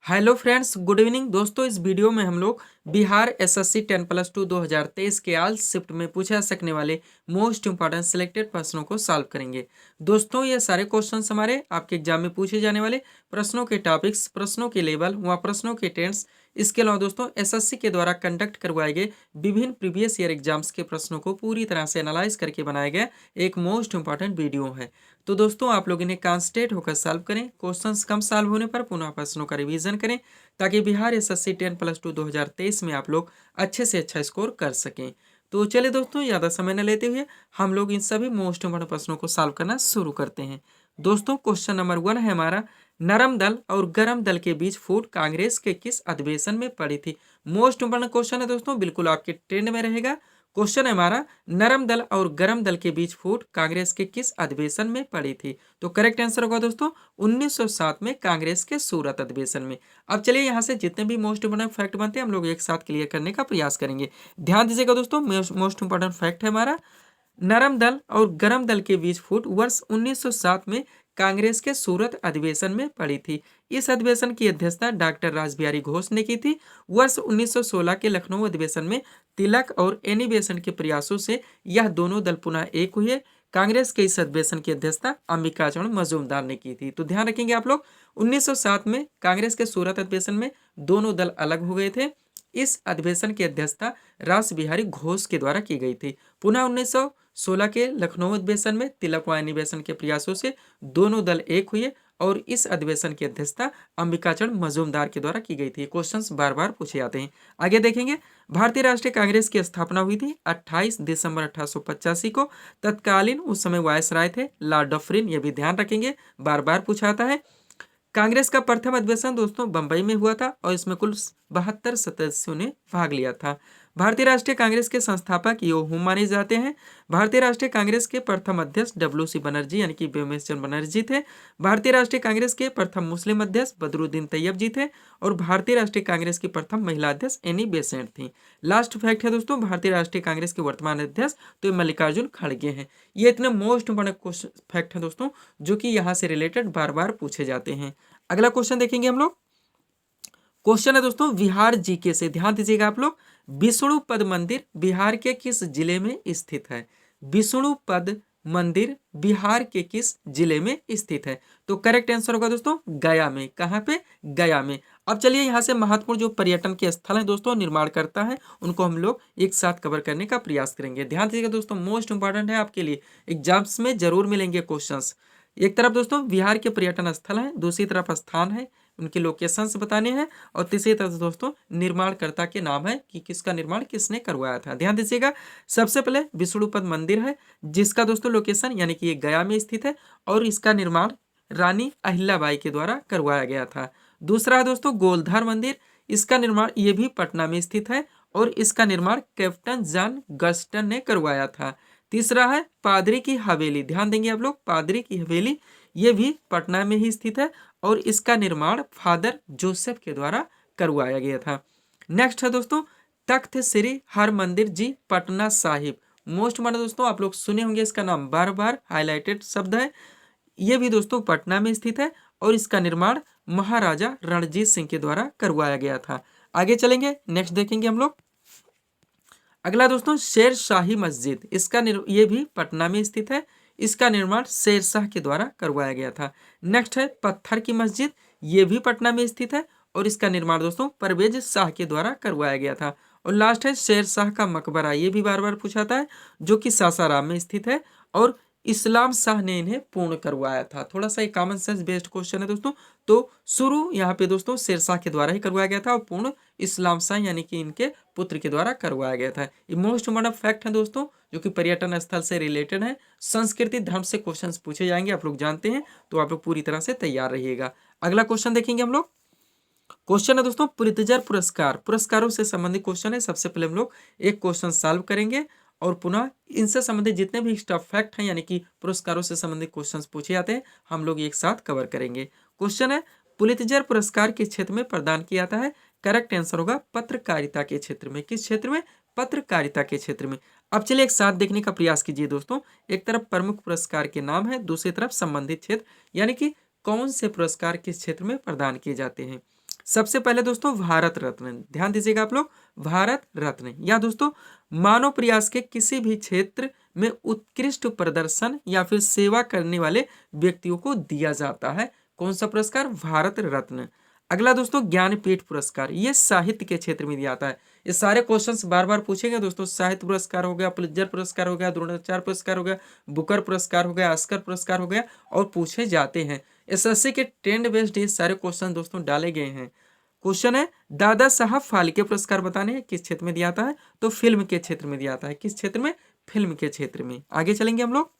Hello friends, good evening दोस्तों। इस video में हम लोग बिहार एसएससी 10+2 2023 के आल शिफ्ट में पूछे जा सकने वाले मोस्ट इंपॉर्टेंट सिलेक्टेड प्रश्नों को सॉल्व करेंगे। दोस्तों, ये सारे क्वेश्चंस हमारे आपके एग्जाम में पूछे जाने वाले प्रश्नों के टॉपिक्स, प्रश्नों के लेवल व प्रश्नों के टेंस, इसके अलावा दोस्तों एसएससी के द्वारा कंडक्ट करवाए गए विभिन्न प्रीवियस ईयर एग्जाम्स के प्रश्नों को पूरी तरह से एनालाइज करके बनाया गया एक मोस्ट इंपॉर्टेंट वीडियो है। तो दोस्तों, आप लोग इन्हें कॉन्सेंट्रेट होकर सॉल्व करें। क्वेश्चंस कम सॉल्व होने पर पुनः प्रश्नों का रिवीजन करें ताकि बिहार एसएससी 10+2 2023 में आप लोग अच्छे से अच्छा स्कोर कर सकें। तो चलिए दोस्तों, ज़्यादा समय न लेते हुए हम लोग इन सभी मोस्ट इंपॉर्टेंट प्रश्नों को सॉल्व करना शुरू करते हैं। दोस्तों, क्वेश्चन नंबर 1 है हमारा, नरम दल और गरम दल के बीच फूट कांग्रेस के किस अधिवेशन में पड़ी थी। मोस्ट इंपॉर्टेंट क्वेश्चन है दोस्तों, बिल्कुल आपके ट्रेंड में रहेगा। क्वेश्चन है हमारा, नरम दल और गरम दल के बीच फूट कांग्रेस के किस अधिवेशन में पड़ी थी। तो करेक्ट आंसर होगा दोस्तों 1907 में कांग्रेस के सूरत अधिवेशन में। अब चलिए यहाँ से जितने भी मोस्ट इंपोर्टेंट फैक्ट बनते हैं हम लोग एक साथ क्लियर करने का प्रयास करेंगे। ध्यान दीजिएगा दोस्तों, मोस्ट इंपोर्टेंट फैक्ट है हमारा, नरम दल और गरम दल के बीच फूट वर्ष 1907 में कांग्रेस के सूरत अधिवेशन में पड़ी थी। इस अधिवेशन की अध्यक्षता डॉक्टर रासबिहारी घोष ने की थी। वर्ष 1916 के लखनऊ अधिवेशन में तिलक और एनी बेसेंट के प्रयासों से यह दोनों दल पुनः एक हुए। कांग्रेस के इस अधिवेशन की अध्यक्षता अंबिकाचरण मजूमदार ने की थी। तो ध्यान रखेंगे आप लोग, 1907 में कांग्रेस के सूरत अधिवेशन में दोनों दल अलग हो गए थे। इस अधिवेशन की अध्यक्षता रासबिहारी घोष के द्वारा की गई थी। पुनः 1916 के लखनऊ अधिवेशन में तिलक व एनी बेसेंट के प्रयासों से दोनों दल एक हुए और इस अधिवेशन की अध्यक्षता अंबिकाचरण मजूमदार के द्वारा की गई थी। क्वेश्चंस बार बार पूछे जाते हैं। आगे देखेंगे, भारतीय राष्ट्रीय कांग्रेस की स्थापना हुई थी 28 दिसंबर 1885 को। तत्कालीन उस समय वायसराय थे लॉर्ड डफरिन, ये भी ध्यान रखेंगे, बार बार पूछाता है। कांग्रेस का प्रथम अधिवेशन दोस्तों बंबई में हुआ था और इसमें कुल 72 सदस्यों ने भाग लिया था। भारतीय राष्ट्रीय कांग्रेस के संस्थापक यो हूँ माने जाते हैं। भारतीय राष्ट्रीय कांग्रेस के प्रथम अध्यक्ष डब्ल्यू.सी. बनर्जी यानी कि व्योमेश्वर बनर्जी थे। भारतीय राष्ट्रीय कांग्रेस के प्रथम मुस्लिम अध्यक्ष बदरुद्दीन तैयब जी थे और भारतीय राष्ट्रीय कांग्रेस की प्रथम महिला अध्यक्ष एनी बेसेंट थी। लास्ट फैक्ट है दोस्तों, भारतीय राष्ट्रीय कांग्रेस के वर्तमान अध्यक्ष तो मल्लिकार्जुन खड़गे हैं। ये इतने मोस्ट इंपोर्टेंट फैक्ट है दोस्तों जो कि यहाँ से रिलेटेड बार बार पूछे जाते हैं। अगला क्वेश्चन देखेंगे हम लोग। क्वेश्चन है दोस्तों बिहार जीके से, ध्यान दीजिएगा आप लोग। विष्णुपद मंदिर बिहार के किस जिले में स्थित है। विष्णुपद मंदिर बिहार के किस जिले में स्थित है। तो करेक्ट आंसर होगा दोस्तों गया में। कहाँ पे? गया में। अब चलिए यहाँ से महत्वपूर्ण जो पर्यटन के स्थल हैं दोस्तों, निर्माण करता है, उनको हम लोग एक साथ कवर करने का प्रयास करेंगे। ध्यान दीजिएगा दोस्तों, मोस्ट इंपॉर्टेंट है आपके लिए, एग्जाम्स में जरूर मिलेंगे क्वेश्चंस। एक तरफ दोस्तों बिहार के पर्यटन स्थल हैं, दूसरी तरफ स्थान है, उनके लोकेशंस बताने हैं, और तीसरी तरफ दोस्तों निर्माणकर्ता के नाम है कि किसका निर्माण किसने करवाया था। ध्यान दीजिएगा, सबसे पहले विष्णुपद मंदिर है जिसका दोस्तों लोकेशन यानी कि ये गया में स्थित है और इसका निर्माण रानी अहिल्याबाई के द्वारा करवाया गया था। दूसरा है दोस्तों गोलधार मंदिर, इसका निर्माण ये भी पटना में स्थित है और इसका निर्माण कैप्टन जॉन गस्टन ने करवाया था। तीसरा है पादरी की हवेली, ध्यान देंगे आप लोग, पादरी की हवेली ये भी पटना में ही स्थित है और इसका निर्माण फादर जोसेफ के द्वारा करवाया गया था। नेक्स्ट है दोस्तों तख्त श्री हरमंदिर जी पटना साहिब। मोस्ट माना दोस्तों आप लोग सुने होंगे, इसका नाम बार बार हाईलाइटेड शब्द है। ये भी दोस्तों पटना में स्थित है और इसका निर्माण महाराजा रणजीत सिंह के द्वारा करवाया गया था। आगे चलेंगे, नेक्स्ट देखेंगे हम लोग। अगला दोस्तों शेर शाही मस्जिद, इसका ये भी पटना में स्थित है, इसका निर्माण शेर शाह के द्वारा करवाया गया था। नेक्स्ट है पत्थर की मस्जिद, ये भी पटना में स्थित है और इसका निर्माण दोस्तों परवेज शाह के द्वारा करवाया गया था। और लास्ट है शेर शाह का मकबरा, ये भी बार बार पूछाता है, जो कि सासाराम में स्थित है और इस्लाम शाह ने इन्हें पूर्ण करवाया था। थोड़ा सा एक कॉमन सेंस बेस्ड क्वेश्चन है दोस्तों। तो शुरू यहाँ पे दोस्तों शेर शाह के द्वारा ही करवाया गया था और पूर्ण इस्लाम शाह यानी कि इनके पुत्र के द्वारा करवाया गया था। ये मोस्ट इंपोर्टेंट फैक्ट है दोस्तों जो कि पर्यटन स्थल से रिलेटेड है। संस्कृति धर्म से क्वेश्चंस पूछे जाएंगे, आप लोग जानते हैं, तो आप लोग पूरी तरह से तैयार रहिएगा। अगला क्वेश्चन देखेंगे हम लोग। क्वेश्चन है दोस्तों पुलित्जर पुरस्कार, पुरस्कारों से संबंधित क्वेश्चन है। सबसे पहले हम लोग एक क्वेश्चन सॉल्व करेंगे और पुनः इनसे संबंधित जितने भी एक्स्ट्रा फैक्ट हैं यानी कि पुरस्कारों से संबंधित क्वेश्चंस पूछे जाते हैं हम लोग एक साथ कवर करेंगे। क्वेश्चन है पुलित्जर पुरस्कार किस क्षेत्र में प्रदान किया जाता है। करेक्ट आंसर होगा पत्रकारिता के क्षेत्र में। किस क्षेत्र में? पत्रकारिता के क्षेत्र में। अब चलिए एक साथ देखने का प्रयास कीजिए दोस्तों। एक तरफ प्रमुख पुरस्कार के नाम है, दूसरी तरफ संबंधित क्षेत्र यानी कि कौन से पुरस्कार किस क्षेत्र में प्रदान किए जाते हैं। सबसे पहले दोस्तों भारत रत्न, ध्यान दीजिएगा आप लोग, भारत रत्न या दोस्तों मानव प्रयास के किसी भी क्षेत्र में उत्कृष्ट प्रदर्शन या फिर सेवा करने वाले व्यक्तियों को दिया जाता है। कौन सा पुरस्कार? भारत रत्न। अगला दोस्तों ज्ञानपीठ पुरस्कार, ये साहित्य के क्षेत्र में दिया जाता है। ये सारे क्वेश्चंस बार बार पूछेंगे दोस्तों। साहित्य पुरस्कार हो गया, पुलित्जर पुरस्कार हो गया, द्रोणाचार्य पुरस्कार हो गया, बुकर पुरस्कार हो गया, ऑस्कर पुरस्कार हो गया और पूछे जाते हैं। एसएससी के ट्रेंड बेस्ड ये सारे क्वेश्चन दोस्तों डाले गए हैं। क्वेश्चन है दादा साहब फाल्के पुरस्कार बताने हैं, किस क्षेत्र में दिया जाता है? तो फिल्म के क्षेत्र में दिया जाता है। किस क्षेत्र में? फिल्म के क्षेत्र में। आगे चलेंगे हम लोग।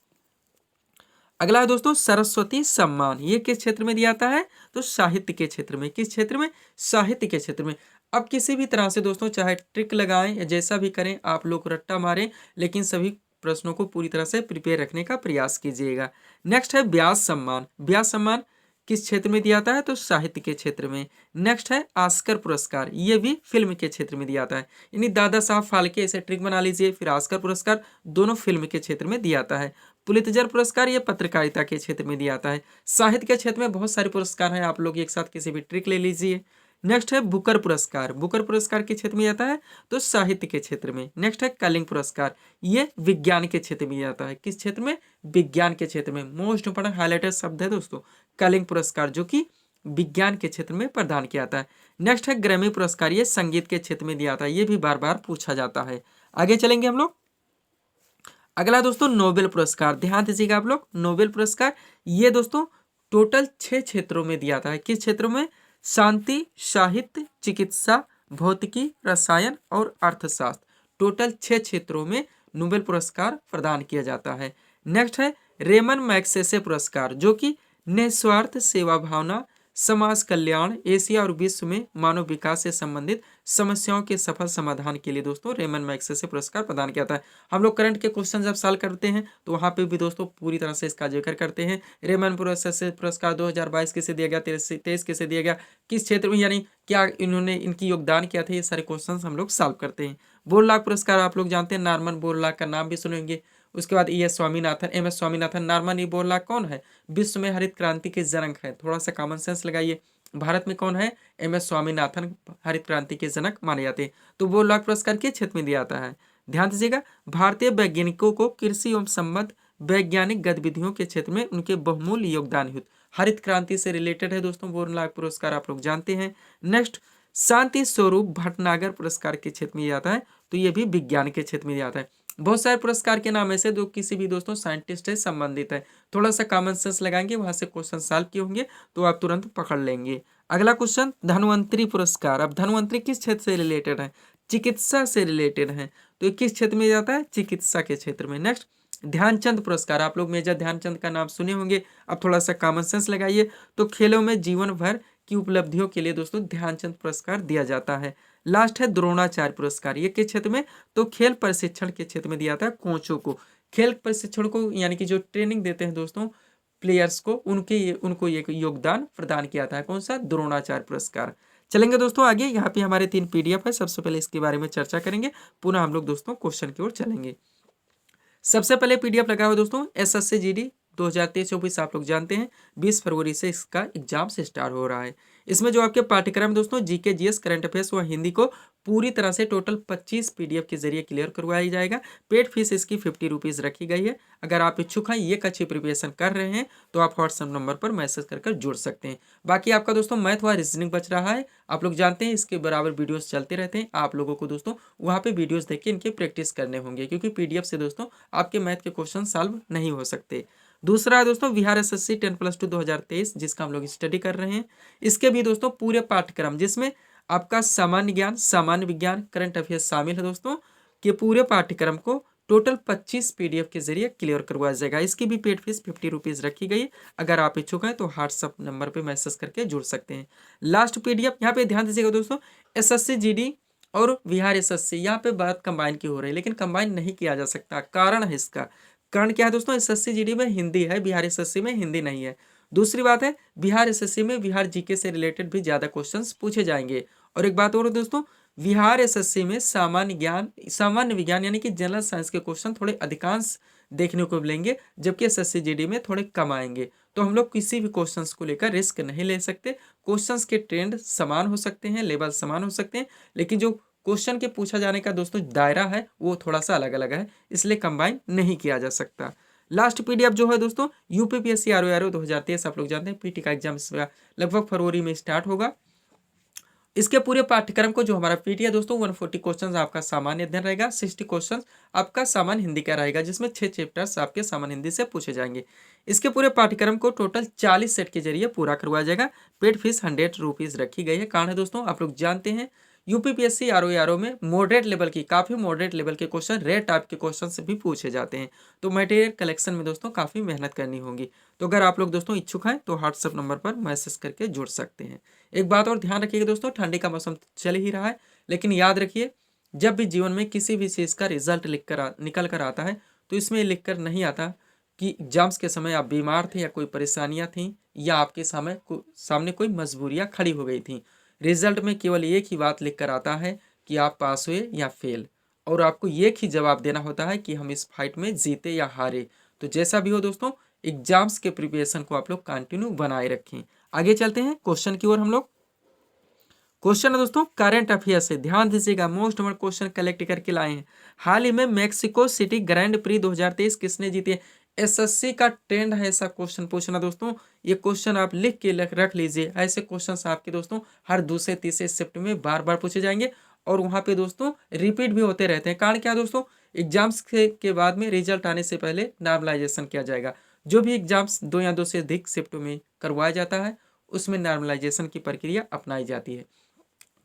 अगला है दोस्तों सरस्वती सम्मान, ये किस क्षेत्र में दिया जाता है? तो साहित्य के क्षेत्र में। किस क्षेत्र में? साहित्य के क्षेत्र में। अब किसी भी तरह से दोस्तों चाहे ट्रिक लगाएं या जैसा भी करें, आप लोग रट्टा मारें, लेकिन सभी प्रश्नों को पूरी तरह से प्रिपेयर रखने का प्रयास कीजिएगा। नेक्स्ट है व्यास सम्मान। व्यास सम्मान किस क्षेत्र में दिया जाता है? तो साहित्य के क्षेत्र में। नेक्स्ट है ऑस्कर पुरस्कार, ये भी फिल्म के क्षेत्र में दिया जाता है। यानी दादा साहब फाल्के ऐसे ट्रिक बना लीजिए, फिर ऑस्कर पुरस्कार दोनों फिल्म के क्षेत्र में दिया जाता है। पुलित्जर पुरस्कार ये पत्रकारिता के क्षेत्र में दिया जाता है। साहित्य के क्षेत्र में बहुत सारे पुरस्कार हैं, आप लोग एक साथ किसी भी ट्रिक ले लीजिए। नेक्स्ट है बुकर पुरस्कार। बुकर पुरस्कार के क्षेत्र में आता है? तो साहित्य के क्षेत्र में। नेक्स्ट है कलिंग पुरस्कार, ये विज्ञान के क्षेत्र में आता है। किस क्षेत्र में? विज्ञान के क्षेत्र में। मोस्ट इंपोर्टेंट हाईलाइटेड शब्द है दोस्तों कलिंग पुरस्कार, जो कि विज्ञान के क्षेत्र में प्रदान किया जाता है। नेक्स्ट है ग्रैमी पुरस्कार, ये संगीत के क्षेत्र में दिया जाता है। ये भी बार बार पूछा जाता है। आगे चलेंगे हम लोग। अगला दोस्तों नोबेल पुरस्कार, ध्यान दीजिएगा आप लोग। नोबेल पुरस्कार ये दोस्तों टोटल 6 क्षेत्रों में दिया जाता है। किस क्षेत्रों में? शांति, साहित्य, चिकित्सा, भौतिकी, रसायन और अर्थशास्त्र। टोटल 6 क्षेत्रों में नोबेल पुरस्कार प्रदान किया जाता है। नेक्स्ट है रेमन मैग्सेसे पुरस्कार, जो कि निस्वार्थ सेवा भावना, समाज कल्याण, एशिया और विश्व में मानव विकास से संबंधित समस्याओं के सफल समाधान के लिए दोस्तों रेमन मैग्सेसे पुरस्कार प्रदान किया जाता है। हम लोग करंट के क्वेश्चन जब सॉल्व करते हैं तो वहाँ पे भी दोस्तों पूरी तरह से इसका जिक्र करते हैं। रेमन मैग्सेसे पुरस्कार 2022 किसे दिया गया, 23 किसे दिया गया, किस क्षेत्र में, यानी क्या इन्होंने इनकी योगदान किया था, ये सारे क्वेश्चन हम लोग सॉल्व करते हैं। बोरलॉग पुरस्कार आप लोग जानते हैं, नॉर्मन बोरलॉग का नाम भी सुनेंगे। उसके बाद S Swaminathan, M S Swaminathan. Norman Borlaug कौन है? विश्व में हरित क्रांति के जनक है। थोड़ा सा कॉमन सेंस लगाइए। भारत में कौन है? एम एस स्वामीनाथन हरित क्रांति के जनक माने जाते हैं। तो बोरलॉग पुरस्कार किस क्षेत्र में दिया जाता है? ध्यान दीजिएगा, भारतीय वैज्ञानिकों को कृषि एवं संबद्ध वैज्ञानिक गतिविधियों के क्षेत्र में उनके बहुमूल्य योगदान हेतु हरित क्रांति से रिलेटेड है दोस्तों बोरलॉग पुरस्कार, आप लोग जानते हैं। नेक्स्ट शांति स्वरूप भटनागर पुरस्कार के क्षेत्र में आता है, तो ये भी विज्ञान के क्षेत्र में आता है। बहुत सारे पुरस्कार के नाम ऐसे जो किसी भी दोस्तों साइंटिस्ट से संबंधित है। थोड़ा सा कॉमन सेंस लगाएंगे, वहां से क्वेश्चन सॉल्व किए होंगे तो आप तुरंत पकड़ लेंगे। अगला क्वेश्चन धन्वंतरी पुरस्कार। अब धन्वंतरी किस क्षेत्र से रिलेटेड है? चिकित्सा से रिलेटेड है, तो ये किस क्षेत्र में जाता है? चिकित्सा के क्षेत्र में। नेक्स्ट ध्यानचंद पुरस्कार, आप लोग मेजर ध्यानचंद का नाम सुने होंगे। अब थोड़ा सा कॉमन सेंस लगाइए, तो खेलों में जीवन भर की उपलब्धियों के लिए दोस्तों ध्यानचंद पुरस्कार दिया जाता है। लास्ट है द्रोणाचार्य पुरस्कार, ये किस क्षेत्र में? तो खेल प्रशिक्षण के क्षेत्र में दिया जाता है कोचों को, खेल प्रशिक्षण को, यानी कि जो ट्रेनिंग देते हैं दोस्तों प्लेयर्स को, उनको ये योगदान प्रदान किया था। कौन सा? द्रोणाचार्य पुरस्कार। चलेंगे दोस्तों आगे, यहाँ पे हमारे 3 PDF है। सबसे पहले इसके बारे में चर्चा करेंगे, पुनः हम लोग दोस्तों क्वेश्चन की ओर चलेंगे। सबसे पहले PDF लगा हुआ दोस्तों SSC GD 2023-24, आप लोग जानते हैं 20 फरवरी से इसका एग्जाम से स्टार्ट हो रहा है। इसमें जो आपके पाठ्यक्रम दोस्तों जीके जीएस करंट अफेयर्स व हिंदी को पूरी तरह से टोटल 25 PDF के जरिए क्लियर करवाया जाएगा। पेड फीस इसकी 50 रुपीज़ रखी गई है। अगर आप इच्छुक हैं, ये अच्छी प्रिपरेशन कर रहे हैं, तो आप व्हाट्सएप नंबर पर मैसेज कर जुड़ सकते हैं। बाकी आपका दोस्तों मैथ व रीजनिंग बच रहा है, आप लोग जानते हैं इसके बराबर वीडियोस चलते रहते हैं। आप लोगों को दोस्तों वहाँ पे वीडियोस देख के इनके प्रैक्टिस करने होंगे, क्योंकि PDF से दोस्तों आपके मैथ के क्वेश्चन सॉल्व नहीं हो सकते। दूसरा है दोस्तों बिहार SSC 10+2 2023, जिसका हम लोग स्टडी कर रहे हैं। इसके भी दोस्तों पूरे पाठ्यक्रम, जिसमें आपका सामान्य ज्ञान, सामान्य विज्ञान, करंट अफेयर्स शामिल है दोस्तों, के पूरे पाठ्यक्रम को टोटल 25 PDF के जरिए क्लियर करवाया जाएगा। इसकी भी पेड फीस 50 रुपीज़ रखी गई। अगर आप इच्छुक हैं तो व्हाट्सअप नंबर पे मैसेज करके जुड़ सकते हैं। लास्ट PDF यहाँ पे ध्यान दीजिएगा दोस्तों, SSC GD और बिहार SSC, यहाँ पे बात कंबाइन की हो रही है, लेकिन कंबाइन नहीं किया जा सकता। कारण है इसका, कारण क्या है दोस्तों? SSC GD में हिंदी है, बिहार SSC में हिंदी नहीं है। दूसरी बात है, बिहार SSC में बिहार जीके से रिलेटेड भी ज़्यादा क्वेश्चंस पूछे जाएंगे। और एक बात और दोस्तों, बिहार SSC में सामान्य ज्ञान, सामान्य विज्ञान यानी कि जनरल साइंस के क्वेश्चन थोड़े अधिकांश देखने को मिलेंगे, जबकि SSC GD में थोड़े कम आएंगे। तो हम लोग किसी भी क्वेश्चंस को लेकर रिस्क नहीं ले सकते। क्वेश्चंस के ट्रेंड समान हो सकते हैं, लेवल समान हो सकते हैं, लेकिन जो क्वेश्चन के पूछा जाने का दोस्तों दायरा है वो थोड़ा सा अलग अलग है, इसलिए कंबाइन नहीं किया जा सकता। लास्ट पीडीएफ जो है दोस्तों यूपीपीएससी आरओ 2023, आप लोग जानते हैं पीटी का एग्जाम लगभग फरवरी में स्टार्ट होगा। इसके पूरे पाठ्यक्रम को जो हमारा पीटी है दोस्तों 140 क्वेश्चंस आपका सामान्य अध्ययन रहेगा, 60 क्वेश्चंस आपका सामान्य हिंदी का रहेगा, जिसमें 6 चैप्टर्स आपके सामान्य हिंदी से पूछे जाएंगे। इसके पूरे पाठ्यक्रम को टोटल 40 सेट के जरिए पूरा करवाया जाएगा। पेड फीस 100 रुपीज रखी गई है। कारण है दोस्तों आप लोग जानते हैं यूपीपीएससी आरओ में मॉडरेट लेवल की, काफी मॉडरेट लेवल के क्वेश्चन, रेयर टाइप के क्वेश्चन भी पूछे जाते हैं, तो मटेरियल कलेक्शन में दोस्तों काफी मेहनत करनी होगी। तो अगर आप लोग दोस्तों इच्छुक हैं तो व्हाट्सएप नंबर पर मैसेज करके जुड़ सकते हैं। एक बात और ध्यान रखिएगा दोस्तों, ठंडी का मौसम चल ही रहा है, लेकिन याद रखिए जब भी जीवन में किसी भी चीज़ का रिजल्ट निकल कर आता है तो इसमें लिख कर नहीं आता कि एग्जाम्स के समय आप बीमार थे या कोई परेशानियां थी या आपके सामने कोई मजबूरियां खड़ी हो गई थी। रिजल्ट में केवल एक ही बात लिख कर आता है कि आप पास हुए या फेल, और आपको एक ही जवाब देना होता है कि हम इस फाइट में जीते या हारे। तो जैसा भी हो दोस्तों, एग्जाम्स के प्रिपरेशन को आप लोग कंटिन्यू बनाए रखें। आगे चलते हैं क्वेश्चन की ओर हम लोग। क्वेश्चन है दोस्तों करंट अफेयर से, ध्यान दीजिएगा, मोस्ट नंबर क्वेश्चन कलेक्ट करके लाए हैं। हाल ही में मेक्सिको सिटी ग्रैंड प्री 2023 किसने जीती है? एसएससी का ट्रेंड है ऐसा क्वेश्चन पूछना दोस्तों। ये क्वेश्चन आप लिख के रख लीजिए। ऐसे क्वेश्चंस आपके दोस्तों हर दूसरे तीसरे शिफ्ट में बार बार पूछे जाएंगे और वहां पे दोस्तों रिपीट भी होते रहते हैं। कारण क्या दोस्तों, एग्जाम्स के बाद में रिजल्ट आने से पहले नॉर्मलाइजेशन किया जाएगा। जो भी एग्जाम्स 2 या 2 से अधिक शिफ्ट में करवाया जाता है उसमें नॉर्मलाइजेशन की प्रक्रिया अपनाई जाती है।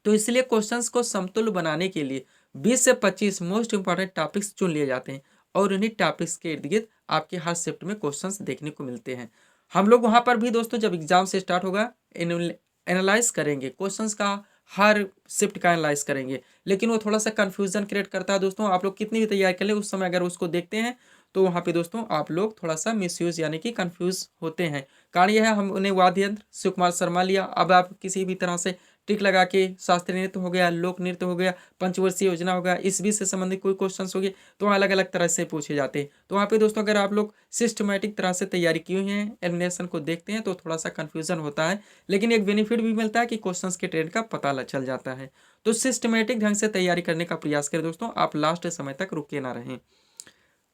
तो इसलिए क्वेश्चंस को समतुल्य बनाने के लिए 20 से 25 मोस्ट इंपॉर्टेंट टॉपिक्स चुन लिए जाते हैं और उन्हीं टॉपिक्स के इर्द गिर्द आपके हर शिफ्ट में क्वेश्चंस देखने को मिलते हैं। हम लोग वहां पर भी दोस्तों जब एग्जाम से स्टार्ट होगा एनालाइज करेंगे क्वेश्चंस का, हर शिफ्ट का एनालाइज करेंगे, लेकिन वो थोड़ा सा कंफ्यूजन क्रिएट करता है दोस्तों। आप लोग कितनी भी तैयारी कर ले उस समय अगर उसको देखते हैं तो वहाँ पे दोस्तों आप लोग थोड़ा सा मिसयूज यानी कि कंफ्यूज होते हैं। कारण यह है हमने वाद्य यंत्र शिव कुमार शर्मा लिया, अब आप किसी भी तरह से टिक लगा के शास्त्रीय नृत्य हो गया, लोक नृत्य हो गया, पंचवर्षीय योजना हो गया, इस बीच से संबंधित कोई क्वेश्चन हो गए तो अलग अलग तरह से पूछे जाते हैं। तो वहाँ पे दोस्तों अगर आप लोग सिस्टमेटिक तरह से तैयारी की हुई है, एलिमिनेशन को देखते हैं तो थोड़ा सा कन्फ्यूजन होता है, लेकिन एक बेनिफिट भी मिलता है कि क्वेश्चन के ट्रेंड का पता चल जाता है। तो सिस्टमेटिक ढंग से तैयारी करने का प्रयास करें दोस्तों, आप लास्ट समय तक रुके ना रहें।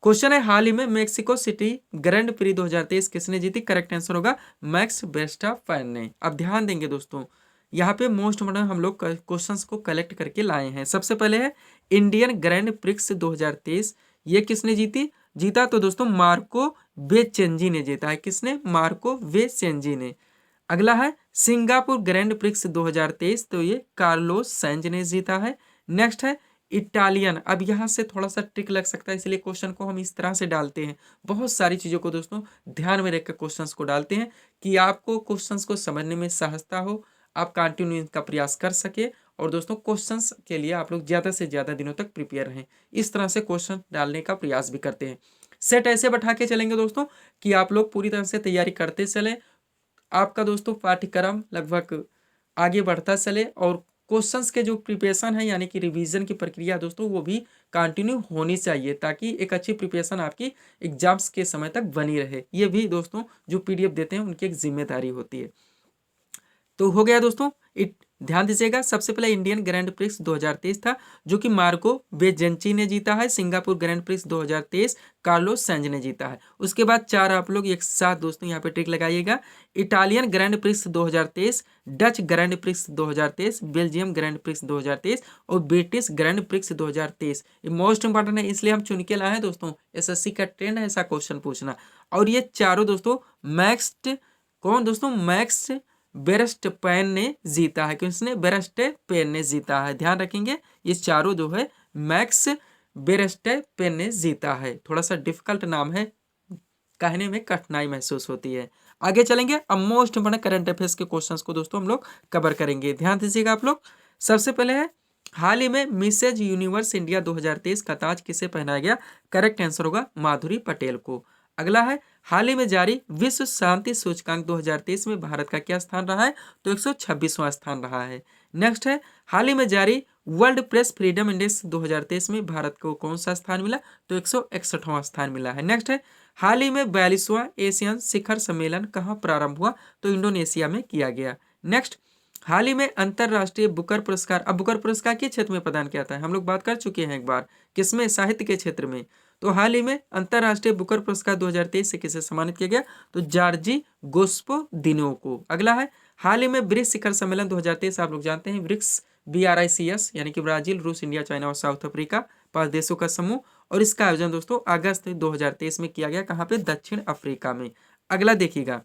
क्वेश्चन है हाल ही में मेक्सिको सिटी ग्रैंड प्री 2023 किसने जीती? करेक्ट आंसर होगा मैक्स वर्स्टापेन ने। अब ध्यान देंगे दोस्तों, यहाँ पे मोस्ट इम्पोर्टेंट हम लोग क्वेश्चंस को कलेक्ट करके लाए हैं। सबसे पहले है इंडियन ग्रैंड प्रिक्स 2023, ये किसने जीता तो दोस्तों मार्को वेचेंजी ने जीता है। किसने? मार्को वेचेंजी ने। अगला है सिंगापुर ग्रैंड प्रिक्स 2023, तो ये कार्लोस सैंज ने जीता है। नेक्स्ट है इटालियन, अब यहाँ से थोड़ा सा ट्रिक लग सकता है इसलिए क्वेश्चन को हम इस तरह से डालते हैं, बहुत सारी चीज़ों को दोस्तों ध्यान में रखकर क्वेश्चंस को डालते हैं कि आपको क्वेश्चंस को समझने में सहजता हो, आप कंटिन्यू का प्रयास कर सके और दोस्तों क्वेश्चंस के लिए आप लोग ज़्यादा से ज़्यादा दिनों तक प्रिपेयर रहें। इस तरह से क्वेश्चन डालने का प्रयास भी करते हैं। सेट ऐसे बैठा के चलेंगे दोस्तों कि आप लोग पूरी तरह से तैयारी करते चलें, आपका दोस्तों पाठ्यक्रम लगभग आगे बढ़ता चले और क्वेश्चंस के जो प्रिपरेशन है यानी कि रिवीजन की प्रक्रिया दोस्तों वो भी कंटिन्यू होनी चाहिए, ताकि एक अच्छी प्रिपरेशन आपकी एग्जाम्स के समय तक बनी रहे। ये भी दोस्तों जो पीडीएफ देते हैं उनकी एक जिम्मेदारी होती है। तो हो गया दोस्तों, ध्यान दीजिएगा, सबसे पहले इंडियन ग्रैंड प्रिक्स 2023 था जो कि मार्को वेजेंची ने जीता है। Singapore grand prix 2023 Carlos Sainj ने जीता है। उसके बाद 4 आप लोग एक साथ दोस्तों यहाँ पे ट्रिक लगाइएगा। Italian grand prix 2023, Dutch grand prix 2023, Belgium grand prix 2023 और ब्रिटिश ग्रैंड प्रिक्स 2023। ये मोस्ट इंपॉर्टेंट है इसलिए हम चुन के लाए हैं दोस्तों, एसएससी का ट्रेंड है ऐसा क्वेश्चन पूछना। और ये चारों दोस्तों मैक्स वेरस्टपेन ने जीता है। किसने? वेरस्टपेन ने जीता है। ध्यान रखेंगे ये चारों जो है मैक्स वेरस्टपेन ने जीता है। थोड़ा सा डिफिकल्ट नाम है, कहने में कठिनाई महसूस होती है। आगे चलेंगे, अब मोस्ट इंपोर्टेंट करंट अफेयर्स के क्वेश्चंस को दोस्तों हम लोग कवर करेंगे। ध्यान दीजिएगा आप लोग। सबसे पहले है हाल ही में मिसेज यूनिवर्स इंडिया 2023 का ताज किसे पहनाया गया? करेक्ट आंसर होगा माधुरी पटेल को। अगला है हाल ही में जारी विश्व शांति सूचकांक 2023 में भारत का क्या स्थान रहा है? तो 126वां स्थान रहा है। नेक्स्ट है हाल ही में जारी वर्ल्ड प्रेस फ्रीडम इंडेक्स 2023 में भारत को कौन सा स्थान मिला? तो 161वां स्थान मिला है। नेक्स्ट है हाल ही में 42वां एशियन शिखर सम्मेलन कहाँ प्रारंभ हुआ? तो इंडोनेशिया में किया गया। नेक्स्ट, हाल ही में अंतरराष्ट्रीय बुकर पुरस्कार, अब बुकर पुरस्कार किस क्षेत्र में प्रदान किया था? हम लोग बात कर चुके हैं एक बार, किसमें? साहित्य के क्षेत्र में। तो हाल ही में अंतरराष्ट्रीय बुकर पुरस्कार 2023 से किसे सम्मानित किया गया? तो जॉर्जी गोस्पोदिनो को। अगला है, हाल ही में ब्रिक्स शिखर सम्मेलन 2023, आप लोग जानते हैं ब्रिक्स BRICS यानी कि ब्राजील, रूस, इंडिया, चाइना और साउथ अफ्रीका, 5 देशों का समूह, और इसका आयोजन दोस्तों अगस्त 2023 में किया गया। कहाँ पे? दक्षिण अफ्रीका में। अगला देखिएगा,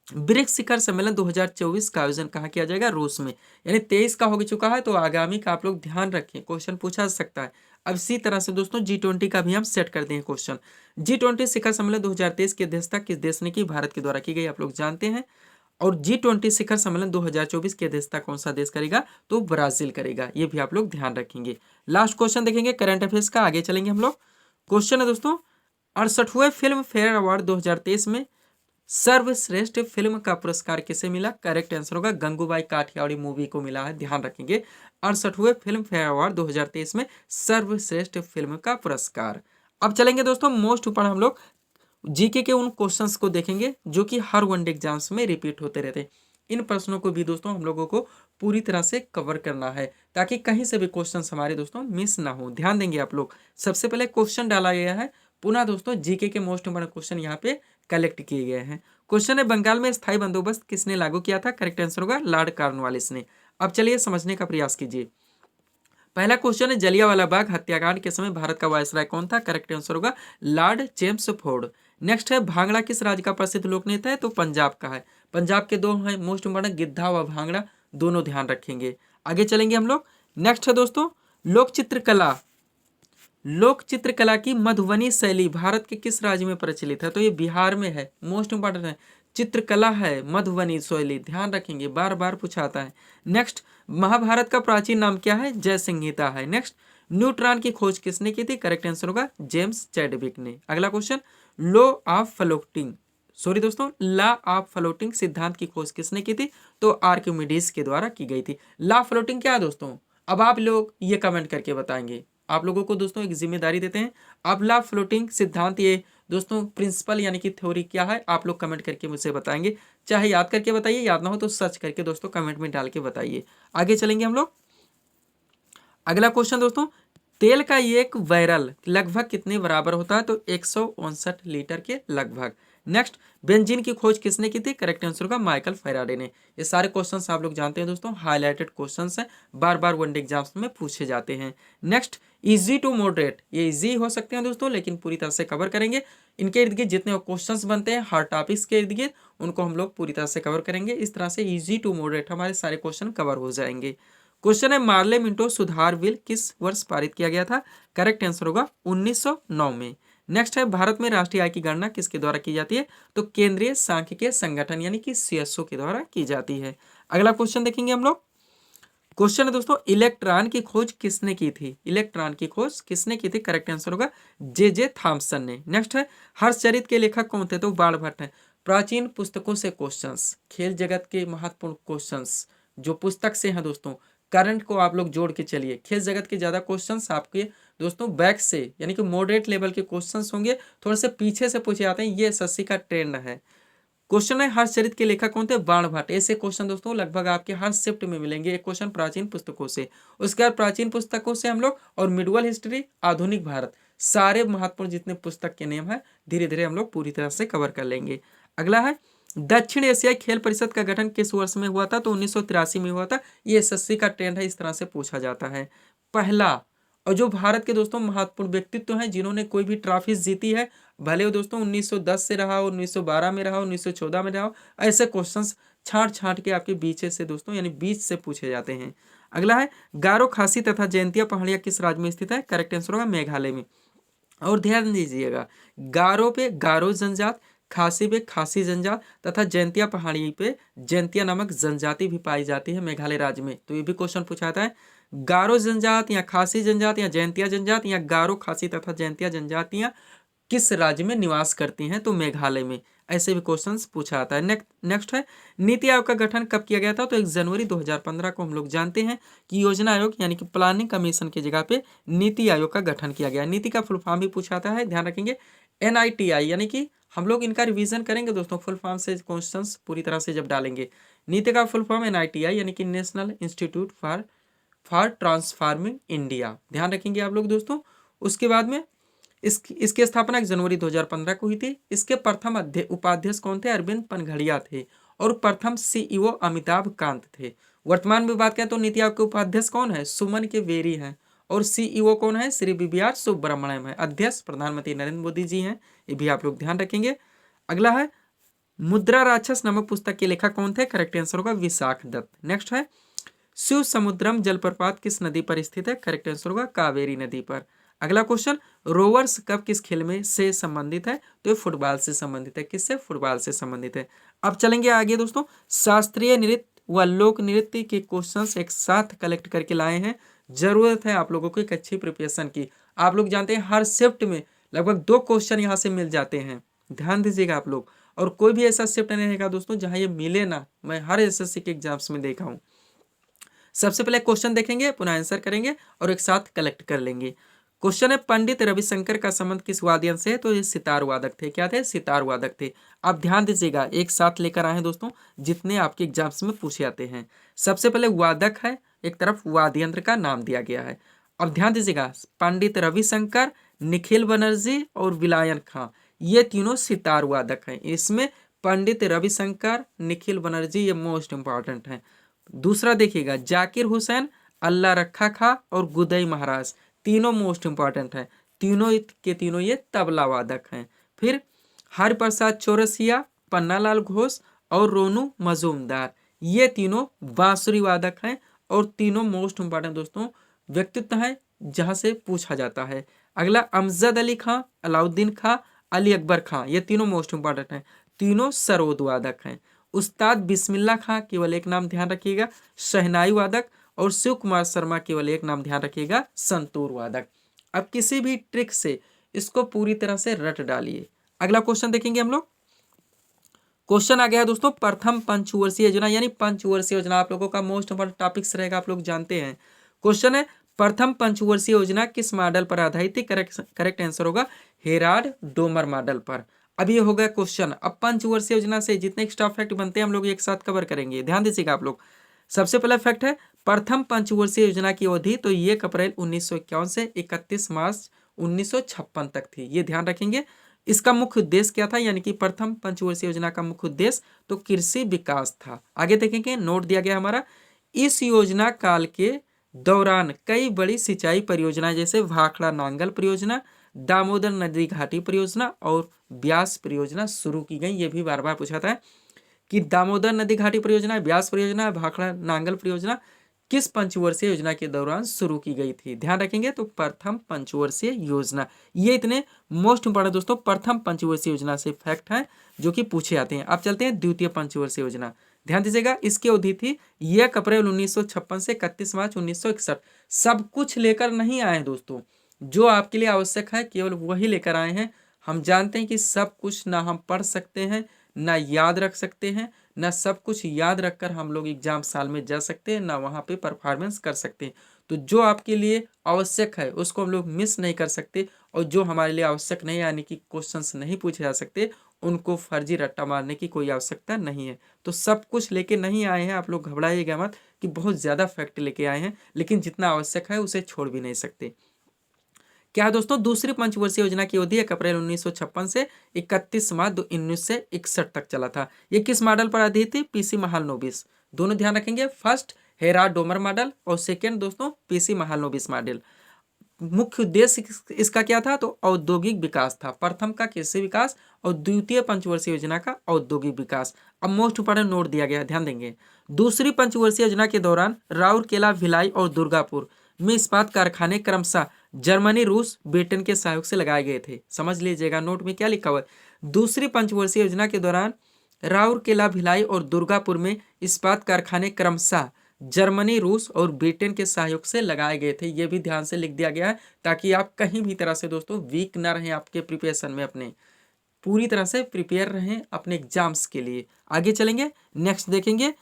ब्रिक्स शिखर सम्मेलन 2024 का आयोजन कहाँ किया जाएगा? रूस में। यानी 23 का हो चुका है, तो आगामी का आप लोग ध्यान रखें, क्वेश्चन पूछा जा सकता है। अब इसी तरह से दोस्तों G20 का भी हम सेट करते हैं क्वेश्चन। G20 शिखर सम्मेलन 2023 की अध्यक्षता किस देश ने की? भारत के द्वारा की गई, आप लोग जानते हैं। और G20 शिखर सम्मेलन 2024 की अध्यक्षता कौन सा देश करेगा? तो ब्राजील करेगा। ये भी आप लोग ध्यान रखेंगे। लास्ट क्वेश्चन देखेंगे करंट अफेयर्स का, आगे चलेंगे हम लोग। क्वेश्चन है दोस्तों, 68वें फिल्म फेयर अवार्ड 2023 में सर्वश्रेष्ठ फिल्म का पुरस्कार किसे मिला? करेक्ट आंसर होगा गंगूबाई काठियावाड़ी मूवी को मिला है, ध्यान रखेंगे। 68वें फिल्म फेयर अवार्ड 2023 में सर्वश्रेष्ठ फिल्म का पुरस्कार। अब चलेंगे दोस्तों मोस्ट इंपोर्टेंट, हम लोग जीके के उन क्वेश्चंस को देखेंगे जो कि हर वनडे एग्जाम्स में रिपीट होते रहते हैं। इन प्रश्नों को भी दोस्तों हम लोगों को पूरी तरह से कवर करना है, ताकि कहीं से भी क्वेश्चंस हमारे दोस्तों मिस ना हो। ध्यान देंगे आप लोग। सबसे पहले क्वेश्चन डाला गया है, पुनः दोस्तों जीके के मोस्ट इंपोर्टेंट क्वेश्चन यहाँ पे कलेक्ट किए गए हैं। क्वेश्चन है, बंगाल में स्थायी बंदोबस्त किसने लागू किया था? करेक्ट आंसर होगा लॉर्ड कॉर्नवालिस ने। अब चलिए समझने का प्रयास कीजिए। पहला क्वेश्चन है, जलियांवाला बाग हत्याकांड के समय भारत का वायसराय कौन था? करेक्ट आंसर होगा लॉर्ड चेम्सफोर्ड। नेक्स्ट है, भांगड़ा किस राज्य का प्रसिद्ध लोक नृत्य है? तो पंजाब का है। पंजाब के दो हैं मोस्ट इंपोर्टेंट, गिद्धा व भांगड़ा, दोनों ध्यान रखेंगे। आगे चलेंगे हम लोग। नेक्स्ट है दोस्तों, लोक चित्रकला, लोक चित्रकला की मधुबनी शैली भारत के किस राज्य में प्रचलित है? तो ये बिहार में है, मोस्ट इंपोर्टेंट है। चित्रकला है मधुबनी शैली, ध्यान रखेंगे, बार बार पूछाता है। नेक्स्ट, महाभारत का प्राचीन नाम क्या है? जय संहिता है। नेक्स्ट, न्यूट्रॉन की खोज किसने की थी? करेक्ट आंसर होगा जेम्स चैडविक ने। अगला question, law of floating, sorry दोस्तों, लॉ ऑफ फ्लोटिंग सिद्धांत की खोज किसने की थी? तो आर्किमिडीज के द्वारा की गई थी। लॉ फ्लोटिंग क्या है दोस्तों? अब आप लोग ये कमेंट करके बताएंगे। आप लोगों को दोस्तों एक जिम्मेदारी देते हैं, आप लॉ फ्लोटिंग सिद्धांत, ये दोस्तों प्रिंसिपल यानी कि थ्योरी क्या है, आप लोग कमेंट करके मुझसे बताएंगे। चाहे याद करके बताइए, याद ना हो तो सर्च करके दोस्तों कमेंट में डाल के बताइए। आगे चलेंगे हम लोग। अगला क्वेश्चन दोस्तों, तेल का एक बैरल लगभग कितने बराबर होता है? तो 159 लीटर के लगभग। नेक्स्ट, बेंजीन की खोज किसने की थी? करेक्ट आंसर होगा माइकल फैराडे ने। ये सारे क्वेश्चंस आप लोग जानते हैं दोस्तों, हाईलाइटेड क्वेश्चंस हैं, बार बार वनडे एग्जाम्स में पूछे जाते हैं। नेक्स्ट, इजी टू मॉडरेट, ये इजी हो सकते हैं दोस्तों, लेकिन पूरी तरह से कवर करेंगे। इनके इर्द गिर्द जितने क्वेश्चंस बनते हैं हर टॉपिक्स के इर्द गिर्द, उनको हम लोग पूरी तरह से कवर करेंगे। इस तरह से इजी टू मॉडरेट हमारे सारे क्वेश्चन कवर हो जाएंगे। क्वेश्चन है, मार्ले मिंटो सुधार बिल किस वर्ष पारित किया गया था? करेक्ट आंसर होगा 1909 में। नेक्स्ट है, भारत में राष्ट्रीय आय की गणना किसके द्वारा की जाती है? तो केंद्रीय सांख्यिकीय संगठन यानी कि CSO के द्वारा की जाती है। अगला क्वेश्चन देखेंगे हम लोग। क्वेश्चन है दोस्तों, इलेक्ट्रॉन की खोज किसने की थी? इलेक्ट्रॉन की खोज किसने की थी? करेक्ट आंसर होगा जे थॉमसन ने। नेक्स्ट है, हर्षचरित के लेखक कौन थे? तो बाणभट्ट है। प्राचीन पुस्तकों से क्वेश्चंस, खेल जगत के महत्वपूर्ण क्वेश्चंस जो पुस्तक से हैं दोस्तों, करंट को आप लोग जोड़ के चलिए। खेल जगत के ज्यादा क्वेश्चंस आपके दोस्तों बैक से यानी कि मॉडरेट लेवल के क्वेश्चंस होंगे, थोड़े से पीछे से पूछे जाते हैं, ये SSC का ट्रेंड है। क्वेश्चन है, हर्षचरित के लेखक कौन थे? बाणभट्ट। ऐसे क्वेश्चन दोस्तों लगभग आपके हर शिफ्ट में मिलेंगे। एक क्वेश्चन प्राचीन पुस्तकों से, उसके बाद प्राचीन पुस्तकों से हम लोग और मिडवल हिस्ट्री, आधुनिक भारत, सारे महत्वपूर्ण जितने पुस्तक के नेम है धीरे धीरे हम लोग पूरी तरह से कवर कर लेंगे। अगला है, दक्षिण एशियाई खेल परिषद का गठन किस वर्ष में हुआ था? तो 1983 में हुआ था। ये SSC का ट्रेंड है, इस तरह से पूछा जाता है। पहला, और जो भारत के दोस्तों महत्वपूर्ण व्यक्तित्व हैं जिन्होंने कोई भी ट्रॉफी जीती है, भले वो दोस्तों 1910 से रहा हो, 1912 में रहा हो, 1914 में रहा हो, ऐसे क्वेश्चंस छांट छांट के आपके बीच से दोस्तों यानी बीच से पूछे जाते हैं। अगला है, गारो, खासी तथा जयंतिया पहाड़ियां किस राज्य में स्थित है? करेक्ट आंसर होगा मेघालय में। और ध्यान दीजिएगा, गारो पे गारो जनजात, खासी पे खासी जनजात तथा जयंतिया पहाड़ी पे जयंतिया नामक जनजाति भी पाई जाती है मेघालय राज्य में। तो ये भी क्वेश्चन पूछाता है, गारो जनजात या खासी जनजात या जयंतिया जनजात या गारो, खासी तथा जयंतिया जनजातियां किस राज्य में निवास करती हैं? तो मेघालय में। ऐसे भी क्वेश्चंस पूछा आता है। नेक्स्ट है, नीति आयोग का गठन कब किया गया था? तो 1 जनवरी 2015 को। हम लोग जानते हैं कि योजना आयोग यानी कि प्लानिंग कमीशन की जगह पे नीति आयोग का गठन किया गया। नीति का फुल फॉर्म भी पूछा आता है, ध्यान रखेंगे, NITI यानी कि हम लोग इनका रिवीजन करेंगे दोस्तों, फुल फॉर्म से क्वेश्चंस पूरी तरह से जब डालेंगे। नीति का फुल फॉर्म NITI यानी कि national institute for transforming India, ध्यान रखेंगे आप लोग दोस्तों। उसके बाद में इसकी स्थापना जनवरी 2015 को हुई थी। इसके प्रथम उपाध्यक्ष कौन थे? अरविंद पनघड़िया थे। और प्रथम CEO अमिताभ कांत थे। वर्तमान में बात करें तो नीति आयोग के उपाध्यक्ष कौन है? सुमन के बेरी हैं। और CEO कौन है? श्री BVR सुब्रमण्यम है। अध्यक्ष प्रधानमंत्री नरेंद्र मोदी जी हैं, ये भी आप लोग ध्यान रखेंगे। अगला है मुद्रा राक्षस नामक पुस्तक के लेखक कौन थे? करेक्ट आंसर होगा विशाख दत्त। नेक्स्ट है शिव समुद्रम जलप्रपात किस नदी पर स्थित है? करेक्ट आंसर होगा कावेरी नदी पर। अगला क्वेश्चन, रोवर्स कप किस खेल में से संबंधित है? तो ये फुटबॉल से संबंधित है। किससे? फुटबॉल से संबंधित है। अब चलेंगे आगे दोस्तों, शास्त्रीय नृत्य व लोक नृत्य के क्वेश्चंस एक साथ कलेक्ट करके लाए हैं। जरूरत है आप लोगों को एक अच्छी प्रिपरेशन की। आप लोग जानते हैं हर शिफ्ट में लगभग 2 क्वेश्चन यहाँ से मिल जाते हैं, ध्यान दीजिएगा आप लोग। और कोई भी ऐसा शिफ्ट नहीं रहेगा दोस्तों जहाँ ये मिले ना, मैं हर SSC के एग्जाम्स में देखा हूँ। सबसे पहले क्वेश्चन देखेंगे, पुनः आंसर करेंगे और एक साथ कलेक्ट कर लेंगे। क्वेश्चन है पंडित रविशंकर का संबंध किस वाद्य से है? तो ये सितार वादक थे। क्या थे? सितार वादक थे। आप ध्यान दीजिएगा, एक साथ लेकर आए हैं दोस्तों जितने आपके एग्जाम्स में पूछे जाते हैं। सबसे पहले वादक है, एक तरफ वाद्य यंत्र का नाम दिया गया है। अब ध्यान दीजिएगा, पंडित रविशंकर, निखिल बनर्जी और विलायन खां, ये तीनों सितार वादक हैं। इसमें पंडित रविशंकर, निखिल बनर्जी ये मोस्ट इंपॉर्टेंट हैं। दूसरा देखिएगा, जाकिर हुसैन, अल्लाह रखा खां और गुदई महाराज, तीनों मोस्ट इंपॉर्टेंट हैं। तीनों के तीनों ये तबला वादक हैं। फिर हरिप्रसाद चौरसिया, पन्नालाल घोष और रोनू मजूमदार, ये तीनों बांसुरी वादक हैं। और तीनों मोस्ट इंपॉर्टेंट दोस्तों व्यक्तित्व हैं जहां से पूछा जाता है। अगला अमजद अली खां, अलाउद्दीन खां, अली अकबर खां, ये तीनों मोस्ट इंपॉर्टेंट हैं। तीनों सरोद वादक हैं। उस्ताद बिस्मिल्लाह खां, केवल एक नाम ध्यान रखिएगा, शहनाई वादक। और शिव कुमार शर्मा, केवल एक नाम ध्यान रखिएगा, संतूर वादक। अब किसी भी ट्रिक से इसको पूरी तरह से रट डालिए। अगला क्वेश्चन देखेंगे हम लोग। क्वेश्चन आ गया है दोस्तों, प्रथम पंचवर्षीय योजना, यानी पंचवर्षीय योजना आप लोगों का मोस्ट इंपॉर्टेंट टॉपिक्स रहेगा, आप लोग जानते हैं। क्वेश्चन है प्रथम पंचवर्षीय योजना किस मॉडल पर आधारित थी? करेक्ट आंसर होगा हेराल्ड डोमर मॉडल पर। अब ये हो गया क्वेश्चन। अब पंचवर्षीय योजना से जितने एक्स्ट्रा फैक्ट बनते हैं हम लोग एक साथ कवर करेंगे, ध्यान दीजिएगा आप लोग। सबसे पहला फैक्ट है प्रथम पंचवर्षीय योजना की अवधि तो 1 अप्रैल 1951 से 31 मार्च 1956 तक थी, ये ध्यान रखेंगे। इसका मुख्य उद्देश्य क्या था? यानी कि प्रथम पंचवर्षीय योजना का मुख्य उद्देश्य तो कृषि विकास था। आगे देखेंगे, नोट दिया गया हमारा, इस योजना काल के दौरान कई बड़ी सिंचाई परियोजनाएं जैसे भाखड़ा नांगल परियोजना, दामोदर नदी घाटी परियोजना और ब्यास परियोजना शुरू की गई। ये भी बार बार पूछा था कि दामोदर नदी घाटी परियोजना, ब्यास परियोजना, भाखड़ा नांगल परियोजना किस पंचवर्षीय योजना के दौरान शुरू की गई थी? ध्यान रखेंगे तो प्रथम पंचवर्षीय योजना। ये इतने मोस्ट इंपॉर्टेंट दोस्तों प्रथम पंचवर्षीय योजना से फैक्ट हैं जो कि पूछे जाते हैं। अब चलते हैं द्वितीय पंचवर्षीय योजना। ध्यान दीजिएगा, इसकी अवधि थी 1 अप्रैल 1956 से 31 मार्च 1961। सब कुछ लेकर नहीं आए हैं दोस्तों, जो आपके लिए आवश्यक है केवल वही लेकर आए हैं। हम जानते हैं कि सब कुछ ना हम पढ़ सकते हैं, ना याद रख सकते हैं, ना सब कुछ याद रखकर हम लोग एग्जाम साल में जा सकते हैं, ना वहाँ पे परफॉर्मेंस कर सकते हैं। तो जो आपके लिए आवश्यक है उसको हम लोग मिस नहीं कर सकते, और जो हमारे लिए आवश्यक नहीं यानी कि क्वेश्चंस नहीं पूछे जा सकते, उनको फर्जी रट्टा मारने की कोई आवश्यकता नहीं है। तो सब कुछ लेके नहीं आए हैं, आप लोग घबराइएगा मत कि बहुत ज़्यादा फैक्ट लेके आए हैं, लेकिन जितना आवश्यक है उसे छोड़ भी नहीं सकते। क्या है दोस्तों? दूसरी पंचवर्षीय योजना की अवधि 1 अप्रैल 1956 से 31 मार्च 1961 तक चला था। ये किस मॉडल पर आधारित थी? PC महालनोबिस। दोनों ध्यान रखेंगे, फर्स्ट हेराल्ड डोमर मॉडल और सेकेंड दोस्तों PC महालनोबिस मॉडल। मुख्य उद्देश्य इसका क्या था? तो औद्योगिक विकास था। प्रथम का कृषि विकास और द्वितीय पंचवर्षीय योजना का औद्योगिक विकास। अब मोस्ट इंपॉर्टेंट नोट दिया गया, ध्यान देंगे। दूसरी पंचवर्षीय योजना के दौरान राउरकेला, भिलाई और दुर्गापुर में इस्पात कारखाने क्रमशः जर्मनी, रूस, ब्रिटेन के सहयोग से लगाए गए थे। समझ लीजिएगा नोट में क्या लिखा हुआ है। दूसरी पंचवर्षीय योजना के दौरान राउरकेला, भिलाई और दुर्गापुर में इस्पात कारखाने क्रमशः जर्मनी, रूस और ब्रिटेन के सहयोग से लगाए गए थे। ये भी ध्यान से लिख दिया गया है ताकि आप कहीं भी तरह से दोस्तों वीक ना रहें, आपके प्रिपरेशन में अपने पूरी तरह से प्रिपेयर रहें अपने एग्जाम्स के लिए। आगे चलेंगे, नेक्स्ट देखेंगे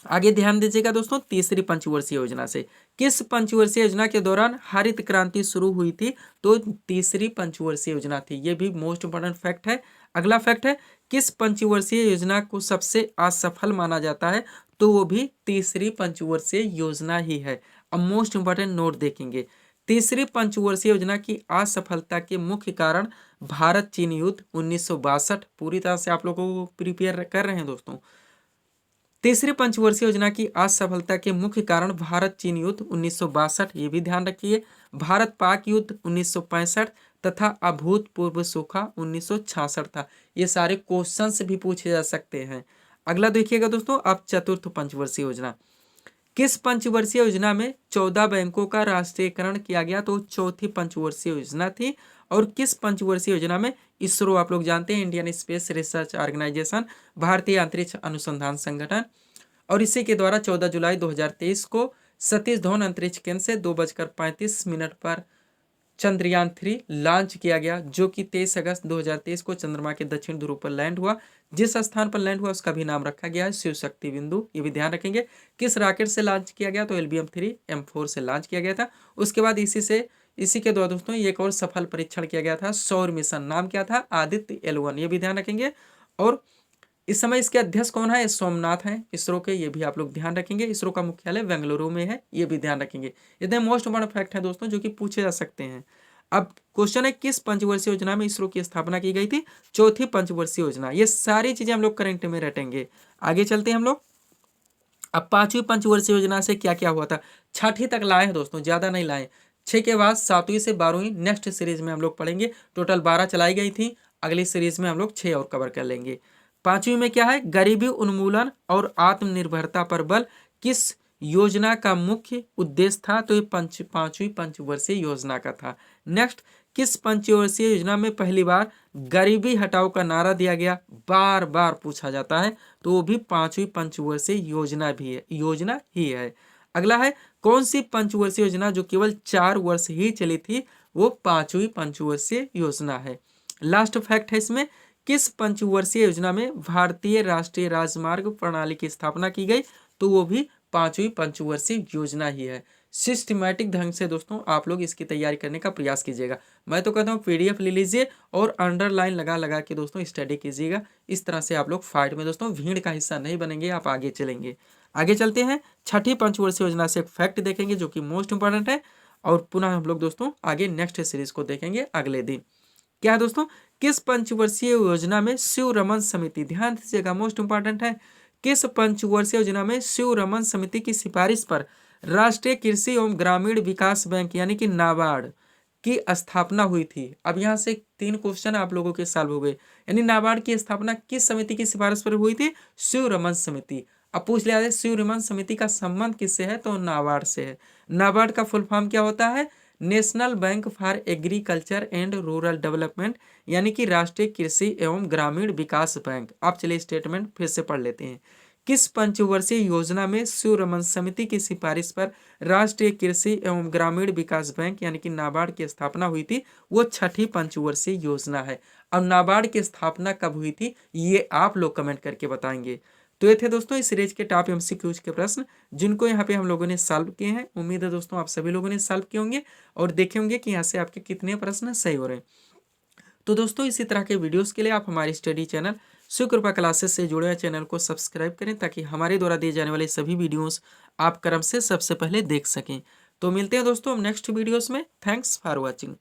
आगे ध्यान दीजिएगा दोस्तों, तीसरी पंचवर्षीय योजना से किस पंचवर्षीय योजना के दौरान हरित क्रांति शुरू हुई थी? तो तीसरी पंचवर्षीय योजना थी। ये भी मोस्ट इंपॉर्टेंट फैक्ट है। अगला फैक्ट है, किस पंचवर्षीय योजना को सबसे असफल माना जाता है? तो वो भी तीसरी पंचवर्षीय योजना ही है। अब मोस्ट इंपॉर्टेंट नोट देखेंगे, तीसरी पंचवर्षीय योजना की असफलता के मुख्य कारण भारत चीन युद्ध 1962 पूरी तरह से आप लोगों को प्रिपेयर कर रहे हैं दोस्तों। तीसरी पंचवर्षीय योजना की असफलता के मुख्य कारण भारत चीन युद्ध 1962, ये भी ध्यान रखिए, भारत पाक युद्ध 1965 तथा अभूतपूर्व सूखा 1966 था। ये सारे क्वेश्चंस भी पूछे जा सकते हैं। अगला देखिएगा दोस्तों, अब चतुर्थ पंचवर्षीय योजना, किस पंचवर्षीय योजना में 14 बैंकों का राष्ट्रीयकरण किया गया? तो चौथी पंचवर्षीय योजना थी। और किस पंचवर्षीय योजना में इसरो, आप लोग जानते हैं इंडियन स्पेस रिसर्च ऑर्गेनाइजेशन, भारतीय अंतरिक्ष अनुसंधान संगठन, और इसी के द्वारा 14 जुलाई 2023 को सतीश धवन अंतरिक्ष केंद्र से 2:35 पर चंद्रयान 3 लॉन्च किया गया, जो कि 23 अगस्त 2023 को चंद्रमा के दक्षिण ध्रुव पर लैंड हुआ। जिस स्थान पर लैंड हुआ उसका भी नाम रखा गया है शिव शक्ति बिंदु, ये भी ध्यान रखेंगे। किस रॉकेट से लॉन्च किया गया? तो LBM-3M4 से लॉन्च किया गया था। उसके बाद इसी के द्वारा दोस्तों एक और सफल परीक्षण किया गया था, सौर मिशन, नाम क्या था? आदित्य L1, ये भी ध्यान रखेंगे। और इस समय इसके अध्यक्ष कौन है? सोमनाथ हैं इसरो के, ये भी आप लोग ध्यान रखेंगे। इसरो का मुख्यालय बेंगलुरु में है, ये भी ध्यान रखेंगे। इतने मोस्ट इंपॉर्टेंट फैक्ट है दोस्तों जो कि पूछे जा सकते हैं। अब क्वेश्चन है, किस पंचवर्षीय योजना में इसरो की स्थापना की गई थी? चौथी पंचवर्षीय योजना। ये सारी चीजें हम लोग करंट में रटेंगे। आगे चलते हैं हम लोग। अब पांचवी पंचवर्षीय योजना से क्या क्या हुआ था? छठी तक लाए हैं दोस्तों, ज्यादा नहीं लाए। 6 के बाद 7वीं से 12वीं नेक्स्ट सीरीज में हम लोग पढ़ेंगे। टोटल 12 चलाई गई थी, अगली सीरीज में हम लोग 6 और कवर कर लेंगे। पांचवी में क्या है? गरीबी उन्मूलन और आत्मनिर्भरता पर बल किस योजना का मुख्य उद्देश्य था? तो ये पांचवी पंचवर्षीय योजना का था। नेक्स्ट, किस पंचवर्षीय योजना में पहली बार गरीबी हटाओ का नारा दिया गया? बार बार पूछा जाता है, तो वो भी पांचवी पंचवर्षीय योजना ही है। अगला है, कौन सी पंचवर्षीय योजना जो केवल 4 वर्ष ही चली थी? वो पांचवी पंचवर्षीय योजना है। लास्ट फैक्ट है इसमें, किस पंचवर्षीय योजना में भारतीय राष्ट्रीय राजमार्ग प्रणाली की स्थापना की गई? तो वो भी पांचवी पंचवर्षीय योजना ही है। सिस्टमैटिक ढंग से दोस्तों आप लोग इसकी तैयारी करने का प्रयास कीजिएगा। मैं तो कहता हूँ PDF ले लीजिए और अंडरलाइन लगा लगा के दोस्तों स्टडी कीजिएगा। इस तरह से आप लोग फाइट में दोस्तों भीड़ का हिस्सा नहीं बनेंगे, आप आगे चलेंगे। आगे चलते हैं, छठी पंचवर्षीय योजना से एक फैक्ट देखेंगे जो कि मोस्ट इंपॉर्टेंट है, और पुनः हम लोग दोस्तों आगे नेक्स्ट सीरीज को देखेंगे अगले दिन। क्या है दोस्तों? किस पंचवर्षीय योजना में शिव रमन समिति, ध्यान दीजिएगा मोस्ट इंपॉर्टेंट है, किस पंचवर्षीय योजना में शिव रमन समिति की सिफारिश पर राष्ट्रीय कृषि एवं ग्रामीण विकास बैंक यानी कि नाबार्ड की स्थापना हुई थी? अब यहाँ से 3 क्वेश्चन आप लोगों के सॉल्व हो गए। यानी नाबार्ड की स्थापना किस समिति की सिफारिश पर हुई थी? शिव रमन समिति। अब पूछ लिया जाए शिव रमन समिति का संबंध किससे है? तो नाबार्ड से है। नाबार्ड का फुल फॉर्म क्या होता है? National bank for agriculture and rural development, यानी कि राष्ट्रीय कृषि एवं ग्रामीण विकास बैंक। आप चलिए स्टेटमेंट फिर से पढ़ लेते हैं। किस पंचवर्षीय योजना में शिव रमन समिति की सिफारिश पर राष्ट्रीय कृषि एवं ग्रामीण विकास बैंक यानी कि नाबार्ड की स्थापना हुई थी? वो छठी पंचवर्षीय योजना है। अब नाबार्ड की स्थापना कब हुई थी ये आप लोग कमेंट करके बताएंगे। तो ये थे दोस्तों इस सीरीज के टॉप MCQs के प्रश्न जिनको यहाँ पे हम लोगों ने सॉल्व किए हैं। उम्मीद है दोस्तों आप सभी लोगों ने सॉल्व किए होंगे और देखे होंगे कि यहाँ से आपके कितने प्रश्न सही हो रहे हैं। तो दोस्तों इसी तरह के वीडियोस के लिए आप हमारे स्टडी चैनल शिव कृपा क्लासेस से जुड़े हुए चैनल को सब्सक्राइब करें ताकि हमारे द्वारा दिए जाने वाले सभी वीडियोस आप क्रम से सबसे पहले देख सकें। तो मिलते हैं दोस्तों नेक्स्ट वीडियोस में। Thanks for watching.